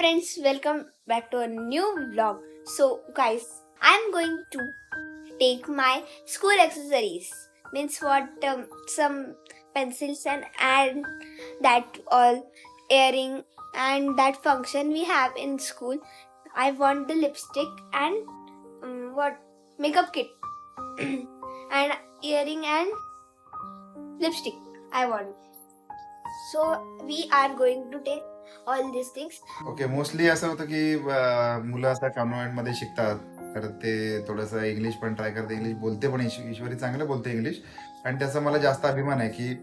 friends, welcome back to a new vlog. So guys, I'm going to take my school accessories. Means what some pencils and that all earring and that function we have in school. I want the lipstick and what makeup kit and earring and lipstick I want. So we are going to take all these things. Okay mostly असं होतं की मुलं आता convent मध्ये शिकतात तर ते थोडंसं इंग्लिश पण ट्राय करते. इंग्लिश बोलते पण ईश्वरी चांगलं बोलते इंग्लिश, आणि त्याचा मला जास्त अभिमान आहे की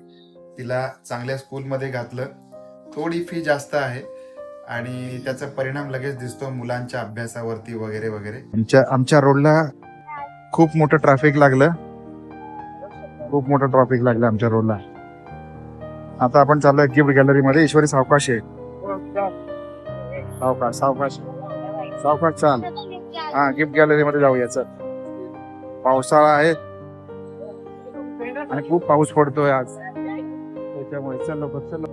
तिला चांगल्या स्कूलमध्ये घातलं. थोडी फी जास्त आहे आणि त्याचा परिणाम लगेच दिसतो मुलांच्या अभ्यासावरती वगैरे वगैरे. आमच्या रोडला खूप मोठं ट्रॅफिक लागलं आमच्या रोडला. आता आपण चाललोय गिफ्ट गॅलरी मध्ये. ईश्वरी सावकाश आहे, सावकाश चाल. हा, गिफ्ट गॅलरी मध्ये जाऊया. चल, पावसाळा आहे आणि खूप पाऊस पडतोय आज, त्याच्यामुळे चल लवकर चल.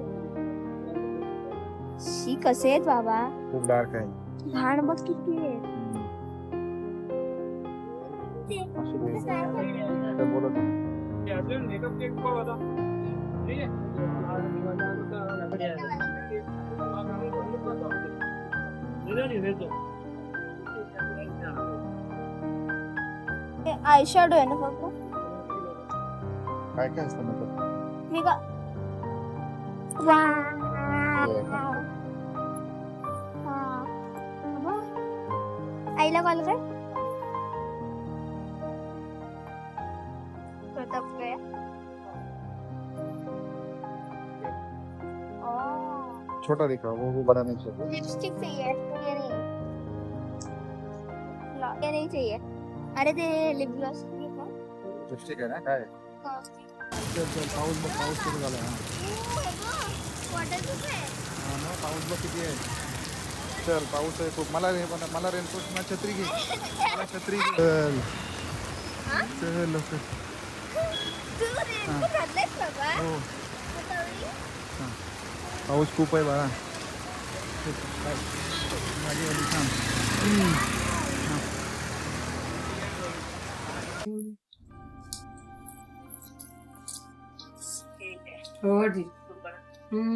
शी कसे आहेत बाबा, खूप डार्क आहे. घाण बघ किती आहे. बोलत आय शॅडो आहे ना फक्त. काय काय असतं मतलब मी का आईला कॉल कर. प्रताप काय छोटा दिखा, वो बड़ा नहीं चाहिए. लिपस्टिक चाहिए, ये नहीं चाहिए. अरे ते लिप ग्लॉस लिपस्टिक आहे ना काय. पाऊस सुरू झाला. पाऊस बघ किती आहे. चल, पाऊस आहे खूप. मला रेनकोट, छत्री घे. मला छत्री घे. चल लवकर. हो, पाऊस खूप आहे बाळा. माझी वाली थांब. हो ठीक.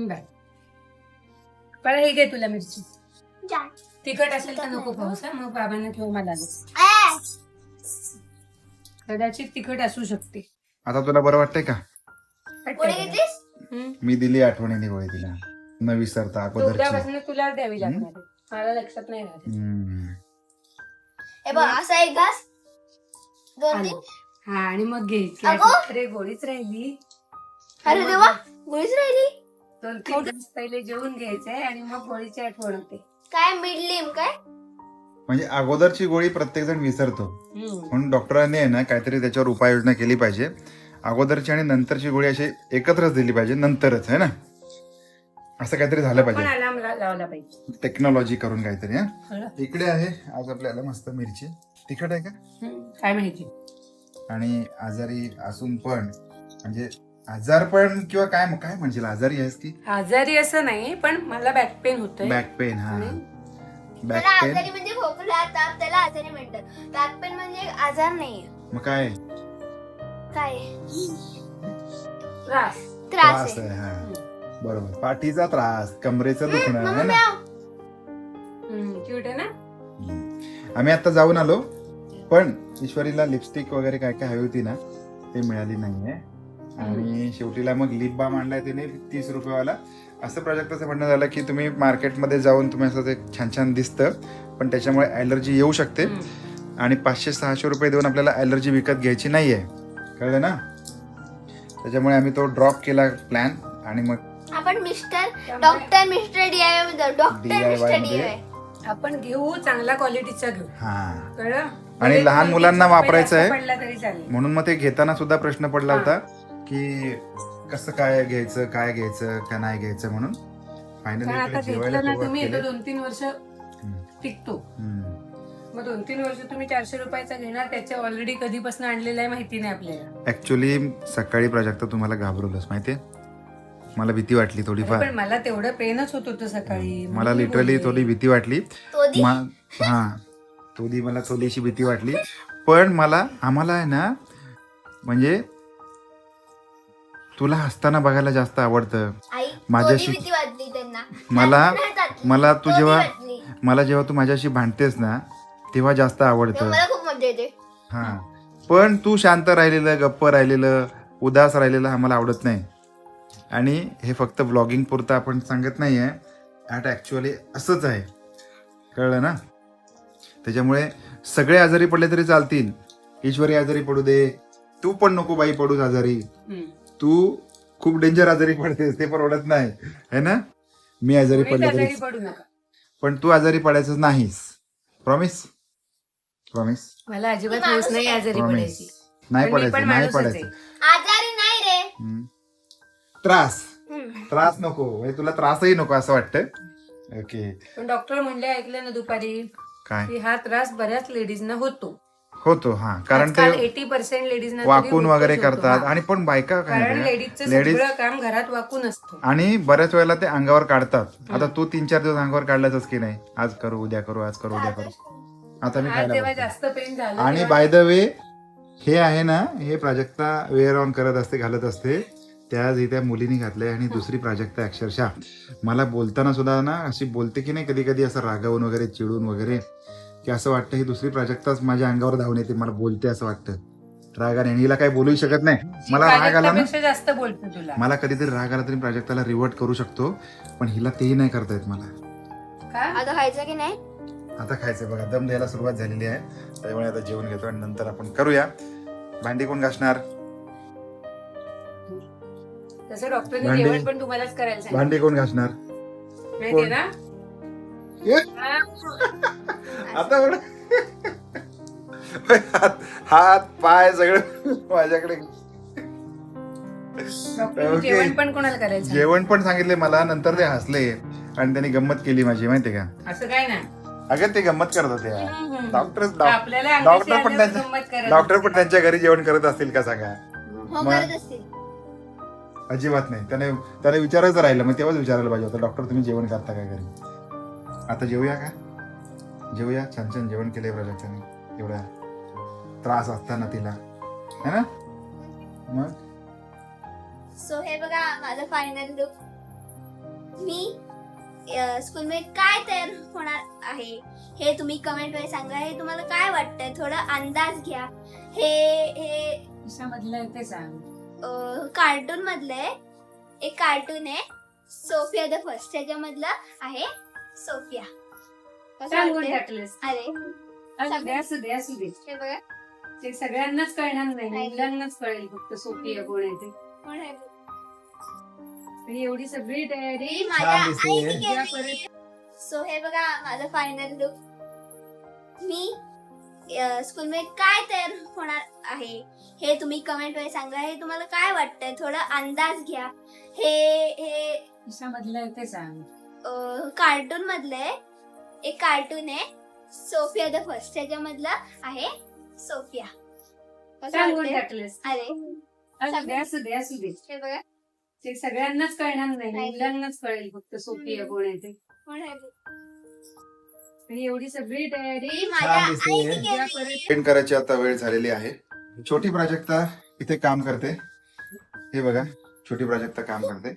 बाय. पण हे घे तुला मिरची. तिखट असेल तर नको पाऊस. मग बाबांना किंवा मला कदाचित तिखट असू शकते. आता तुला बरं वाटतंय का? हम्म. मी दिली आठवणीने गोळी तिला, न विसरता अगोदरची. उद्यापासून तुला द्यावी लागणार आहे. मला लक्षात नाही राहत. हे बघ, असा एक घास, दोन तीन. हा, आणि मग घे. अगो! अरे गोळीच राहिली. अरे देवा, गोळीच राहिली. 2-3 दिवस पहिले जेवून घ्यायचंय आणि मग गोळीची आठवण होते. काय मिडलिम काय? म्हणजे अगोदरची गोळी प्रत्येक जण विसरतो, म्हणून डॉक्टरांनी आहे ना काहीतरी त्याच्यावर उपाययोजना केली पाहिजे. अगोदरची आणि नंतरची गोळी अशी एकत्रच दिली पाहिजे, नंतरच आहे ना, असं काहीतरी झालं पण पाहिजे. अलार्म लावला पाहिजे टेक्नॉलॉजी करून काहीतरी. हा, कळलं? इकडे आहे आज आपल्याला मस्त मिरची. तिखट आहे का? काय माहिती. आणि आजारी असून पण, म्हणजे आजार पण किंवा काय काय म्हणशील, आजारी आहेस की? आजारी असं नाही, पण मला बॅक पेन होतोय. Back pain. हा, बॅक त्याला पेन. आजारी म्हणजे खोकला ताप, त्याला आजारी म्हणतात. बॅक पेन म्हणजे आजार नाहीये. मग काय काय त्रास. त्रास आहे? आहे. हा, बरोबर. पाठीचा त्रास, कमरेचं दुखणं आहे ना. क्यूट आहे ना. आम्ही आता जाऊन आलो, पण ईश्वरीला लिपस्टिक वगैरे काय काय हवी होती ना, ते मिळाली नाहीये. आणि शेवटीला मग लिप बाम आणलाय तिने 30 रुपयेवाला. असं प्राजक्ताचं म्हणणं झालं की तुम्ही मार्केटमध्ये जाऊन तुम्ही असं ते छान छान दिसतं, पण त्याच्यामुळे ॲलर्जी येऊ शकते आणि 500-600 रुपये देऊन आपल्याला ॲलर्जी विकत घ्यायची नाहीये, कळलं ना. त्याच्यामुळे आम्ही तो ड्रॉप केला प्लॅन. आणि मग आपण डॉक्टर मिस्टर DIY. आपण घेऊ चांगला क्वालिटीचा घेऊ. हा, कळलं. आणि लहान मुलांना वापरायचं आहे, पडला तरी चालेल. म्हणून मग ते घेताना सुद्धा प्रश्न पडला होता की कसं काय घ्यायचं का नाही घ्यायचं, म्हणून कारण आता घेतलं ना तुम्ही 2-3 वर्ष टिकतो. मग 2-3 वर्ष तुम्ही 400 रुपयाचा घेणार, त्याच्या ऑलरेडी कधीपासून आणलेला आहे माहिती नाही आपल्याला. ऍक्च्युली सकाळी प्राजक्ता तुम्हाला घाबरवलंच माहितीये. मला भीती वाटली थोडीफार. पण मला तेवढं पेनच होत होतं सकाळी. मला लिटरली थोडी भीती वाटली. तोदी? मला थोडीशी भीती वाटली. पण आम्हाला आहे ना, म्हणजे तुला हसताना बघायला जास्त आवडतं. आई माझ्याशी- भीती वाटली त्यांना. मला जेव्हा तू माझ्याशी भांडतेस ना तेव्हा जास्त आवडतं. मला खूप मजा येते. हा, पण तू शांत राहिलेलं, गप्प राहिलेलं, उदास राहिलेलं आम्हाला आवडत नाही. आणि हे फक्त ब्लॉगिंग पुरतं आपण सांगत नाहीये, ॲट ॲक्च्युअली असंच आहे, कळलं ना? त्याच्यामुळे सगळे आजारी पडले तरी चालतील. ईश्वरी आजारी पडू दे, तू पण नको बाई पडूस आजारी. तू खूप डेंजर आजारी पडतेस, ते परवडत नाही, है ना? मी आजारी पडले तरी, पडू नका. पण तू आजारी पडायचं नाहीस. प्रॉमिस? प्रॉमिस? मला अजिबात हौस नाही आजारी प्रॉमिस? पडायची. नाही पण मी पडायचं, पण नाही माणूसच पडायचं. आजारी नाही रे. त्रास नको, म्हणजे तुला त्रासही नको असं वाटतं. ओके. पण डॉक्टर म्हणले, ऐकलं ना दुपारी, काय की हा त्रास बऱ्याच लेडीजना होतो. हा, कारण ते 80% लेडीजना वाकून वगैरे करतात. आणि पण बायका कारण काय, लेडीजचं लेडीज सगळं काम घरात वाकून असतं. आणि बऱ्याच वेळेला ते अंगावर काढतात. आता तू 3-4 दिवस अंगावर काढलाच की नाही, आज करू उद्या करू, आज करू उद्या करू. आता मी आज खायला तेव्हा बसतो. जास्त पेन झालं. आणि तेव्हा- बाय द वे हे आहे ना, हे प्राजक्ता वेअर ऑन करत असते, घालत असते. त्याच त्या मुलीने घातलंय. आणि दुसरी प्राजक्ता अक्षरशः मला बोलताना सुद्धा ना अशी बोलते की नाही, कधी कधी असं रागावून वगैरे, चिडून वगैरे, की असं वाटतं ही दुसरी प्राजक्ताच माझ्या अंगावर धावून येते, मला बोलते असं वाटतं रागाने. आणि हिला काही बोलूही शकत नाही. मला राग आला ना, प्राजक्तापेक्षा जास्त बोलतो तुला. मला कधीतरी राग आला तरी प्राजक्ताला रिवर्ट करू शकतो, पण हिला तेही नाही करता येत मला. का? आता खायचं की नाही? आता खायचंय बघा, दम द्यायला सुरुवात झालेली आहे. त्यामुळे आता जेवण घेतो आणि नंतर आपण करूया. भांडी कोण घासणार? तसं डॉक्टरने भांडी- जेवण पण तुम्हालाच करायला सांगितलं. भांडी कोण घासणार? माहितीये ना? ये. हा. आता हात पाय सगळं माझ्याकडे. डॉक्टरने ओके. जेवण पण कोणाला करायचं? जेवण पण सांगितले मला. नंतर ते हसले आणि त्यांनी गंमत केली माझी, माहितीये का? असं काय नाही. अगं ते गंमत करत होते. आपल्याला डॉक्टर अंगाशी पण आल्यावर त्यांच्या गंमत करायला डॉक्टर पण त्यांच्या घरी जेवण करत असतील का सांगा? हो, मग- करत असतील. अजिबात नाही. त्याने विचारायचं राहिलं, मग तेव्हाच विचारायला पाहिजे होतं, डॉक्टर तुम्ही जेवण करता का घरी? आता जेवूया का? जेवूया. छान छान जेवण केलंय प्राजक्ताने, एवढा त्रास असताना तिला, है ना? मग सो हे बघा माझं फायनल लुक. मी स्कूलमध्ये काय तयार होणार आहे हे तुम्ही कमेंट मध्ये सांगा. हे तुम्हाला काय वाटतंय, थोडा अंदाज घ्या. हे कशामधलं आहे ते सांग. कार्टून मधलं आहे. एक कार्टून आहे सोफिया द फर्स्ट, त्याच्यामधलं आहे सोफिया. कसं सांगून वाटतंय? टाकलेस. अरे असू दे. हे बघा ते सगळ्यांनाच कळणार नाही, नाही. मुलांनाच कळेल फक्त सोफिया कोण आहे ते. कोण आहे? आणि एवढी सगळी तयारी ही माझ्या छान दिसते. आईने केली. उद्यापर्यंत सो हे बघा माझं फायनल लुक. मी स्कूलमध्ये काय तयार होणार आहे हे तुम्ही कमेंट मध्ये सांगा. हे तुम्हाला काय वाटतंय, थोडा अंदाज घ्या. हे कशामधलं आहे ते सांग. कार्टून मधलं आहे. एक कार्टून आहे सोफिया द फर्स्ट, त्याच्यामधलं आहे सोफिया. कसं सांगून वाटतंय? टाकलेस. अरे असू दे. हे बघा ते सगळ्यांनाच कळणार नाही, नाही. मुलांनाच कळेल फक्त सोफिया कोण आहे ते. कोण आहे? आणि एवढी सगळी तयारी ही माझ्या छान दिसते. आईने केली. उद्यापर्यंत पेंट करायची आता वेळ झालेली आहे. छोटी प्राजक्ता इथे काम करते. हे बघा, छोटी प्राजक्ता काम करते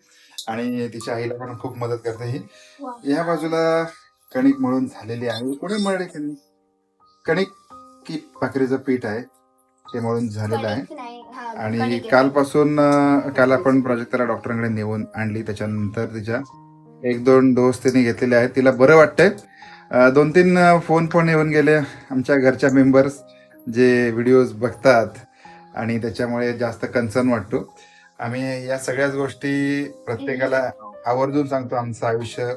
आणि तिच्या आईला पण खूप मदत करते. ही वा. या बाजूला कणिक मळून झालेली आहे. कोणी मळले कणिक की भाकरीचं पीठ आहे ते मळून झालेलं आहे. कणिक नाही, हा, आणि कणिक आहे. काल आपण प्राजक्ताला डॉक्टरांकडे नेऊन आणली. त्याच्यानंतर तिच्या 1-2 डोस तिने घेतलेले आहेत. तिला बरं वाटतंय. 2-3 फोन पण येऊन गेले आमच्या घरच्या मेंबर्स जे व्हिडिओज बघतात आणि त्याच्यामुळे जास्त कन्सर्न वाटतो. आम्ही या सगळ्याच गोष्टी प्रत्येकाला आवर्जून सांगतो, आमचं आयुष्य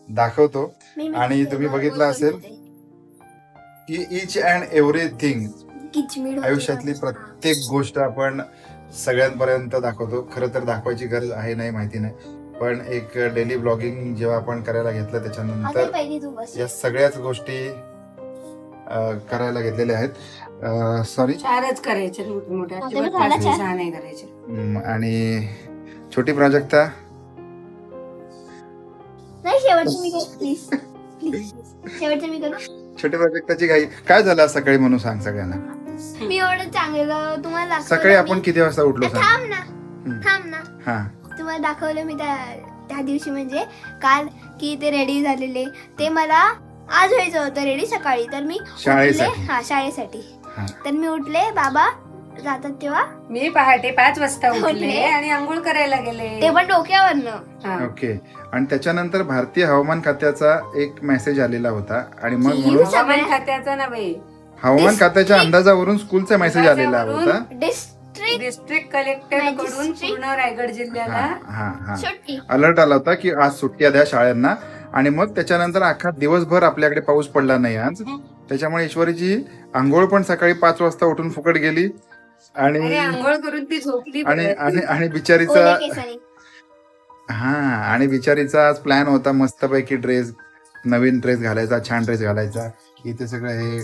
दाखवतो. मी आणि तुम्ही बघितलं असेल की इच अँड एव्हरीथिंग, किचमिड होती आयुष्यातली माझी. प्रत्येक गोष्ट आपण सगळ्यांपर्यंत दाखवतो. खरं तर दाखवायची गरज आहे नाही माहिती नाही, पण एक डेली ब्लॉगिंग जेव्हा आपण करायला घेतलं आता त्याच्यानंतर पहिली तू बस. या सगळ्याच गोष्टी करायला घेतलेल्या आहेत. सॉरी. 4च करायचे मोठ्या, आता अजिबात मी झाला 5 चार. 6 नाही करायचे. आणि छोटी प्राजक्ता नाही शेवटचं मी करू प्लीज प्लीज शेवटचं मी करू. छोट्या प्रोजेक्टाची घाई. काय झालं आज सकाळी म्हणून सांग सगळ्यांना. मी एवढं चांगलं तुम्हाला दाखवलं. सकाळी आपण किती वाजता उठलो सांग. थांब ना हा तुम्हाला दाखवलं मी त्या दिवशी म्हणजे काल की ते रेडी झालेले. ते मला आज व्हायचं होतं रेडी सकाळी. तर मी शाळेसाठी. उठले. हा शाळेसाठी. हा. तर मी उठले बाबा जातात तेव्हा. मी पहाटे 5 वाजता उठले. उठले आणि आंघोळ करायला गेले. ते पण डोक्यावरनं. हा. ओके. आणि त्याच्यानंतर भारतीय हवामान खात्याचा एक मेसेज आलेला होता आणि मग की म्हणून हवामान खात्याचं नव्हे, हवामान खात्याच्या अंदाजावरून स्कूलचा मेसेज आलेला होता. डिस्ट्रिक्ट कलेक्टर कडून पूर्ण रायगड जिल्ह्याला हा हा सुट्टी. अलर्ट आला होता की आज सुट्ट्या द्या शाळांना. आणि मग त्याच्यानंतर अख्खा दिवसभर आपल्याकडे पाऊस पडला नाही आज. त्याच्यामुळे ईश्वरीची आंघोळ पण सकाळी 5 वाजता उठून फुकट गेली. आणि आणि आंघोळ करून ती झोपली. आणि आणि आणि ओले बिचारीचा केसाने. हा आणि बिचारीचा आज प्लॅन होता मस्तपैकी ड्रेस, नवीन ड्रेस घालायचा, छान ड्रेस घालायचा. इथे सगळं हे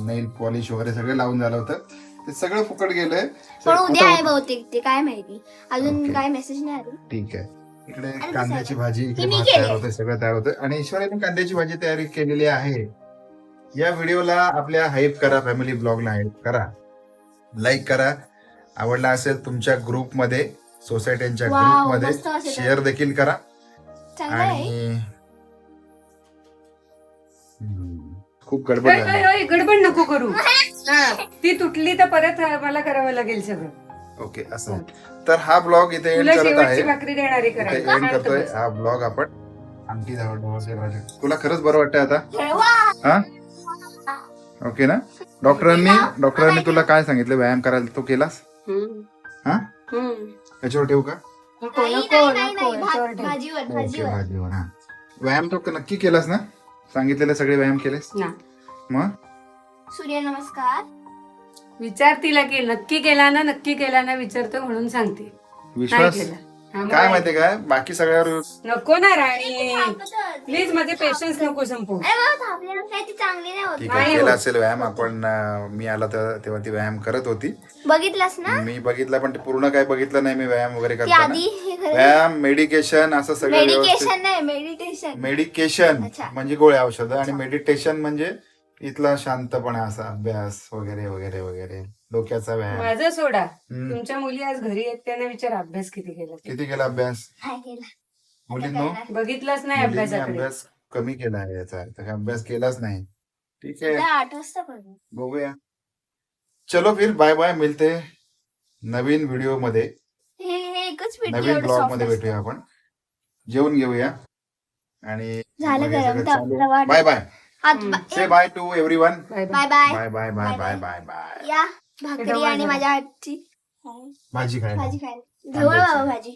नेल पॉलिश वगैरे सगळं लावून झालं होतं. ते सगळं फुकट गेलंय. पण उद्या आहे बहुतेक ते काय माहिती अजून ओके. काय मेसेज नाही आले. ठीक आहे. इकडे आणि कांद्याची भाजी, इकडे ती मी भात केली. तयार होते, सगळं तयार होतं. आणि ईश्वरीने कांद्याची भाजी तयारी केलेली आहे. या व्हिडिओला आपल्या हाईप करा, फॅमिली ब्लॉगला हाईप करा, लाईक करा. आवडला असेल तुमच्या ग्रुपमध्ये, सोसायटीच्या वाव, ग्रुपमध्ये मस्त वाटतं. शेअर देखील करा. चांगलं आहे. आणि खूप गडबड झाली. गडबड नको करू. हा, ती तुटली तर परत मला करावं लागेल सगळं. ओके असं. तर हा ब्लॉग इथे एंड तुला करत शेवटची आहे. भाकरी देणारी इथे करायला. एंड करतोय हा ब्लॉग आपण. आणखी तुला खरंच बरं वाटतंय आता. वा. हा ओके ना. डॉक्टरांनी तुला काय सांगितलं व्यायाम करायला, तो केलास? हा याच्यावर ठेवू का? नको नाही, नको नाही, नको नाही, याच्यावर भात- ठेव. भाजीवर ओके भाजीवर. भाजीवर. हा व्यायाम तो नक्की केलास ना? सांगितलेले सगळे व्यायाम केलेस? ना. मग सूर्यनमस्कार. विचार तिला की नक्की केला ना विचारतो म्हणून सांगते. नाही विश्वास केला. हा, मग काय माहितीये काय, बाकी सगळ्यावर नको ना राणी, प्लीज माझे पेशन्स नको संपू. अरे बाबा थांबले ना, काय ती चांगली नाही होत. ठीक नाही आहे केला होत. असेल व्यायाम. आपण मी आला तेव्हा ती व्यायाम करत होती. बघितलास ना मी बघितला पण ते पूर्ण काय बघितलं नाही मी व्यायाम वगैरे ती करताना. आधी हे खरं व्यायाम, मेडिकेशन असं सगळं व्यवस्थित. मेडिकेशन नाही मेडिटेशन. मेडिकेशन अच्छा. म्हणजे गोळ्या औषधं आणि मेडिटेशन म्हणजे इथला शांतपणा, असा अभ्यास वगैरे वगैरे वगैरे, डोक्याचा व्यायाम. माझं सोडा, हम्म. तुमच्या मुली आज घरी आहेत त्यांना विचार अभ्यास किती केला ते. किती केला अभ्यास काय केलं मुलींनो? बघितलंच नाही मुलींनी अभ्यासाकडे. अभ्यास कमी केला आहे याचा अर्थ काय अभ्यास केलाच नाही. ठीक आहे 8 वाजता करू. बघूया. चलो फिर बाय बाय. मिळते नवीन व्हिडिओ मध्ये, हे एकच पीठ नवीन एवढं ब्लॉग soft मध्ये असतं. भेटूया आपण. जेवून घेऊया आणि झालं गरम, bye bye. Hmm. Say bye to everyone. Bye bye. Bye bye. Bye bye bye bye bye bye. या भाकरी आणि माझ्या हातची भाजी खायला भाजी खायला. जवळ बाबा भाजी.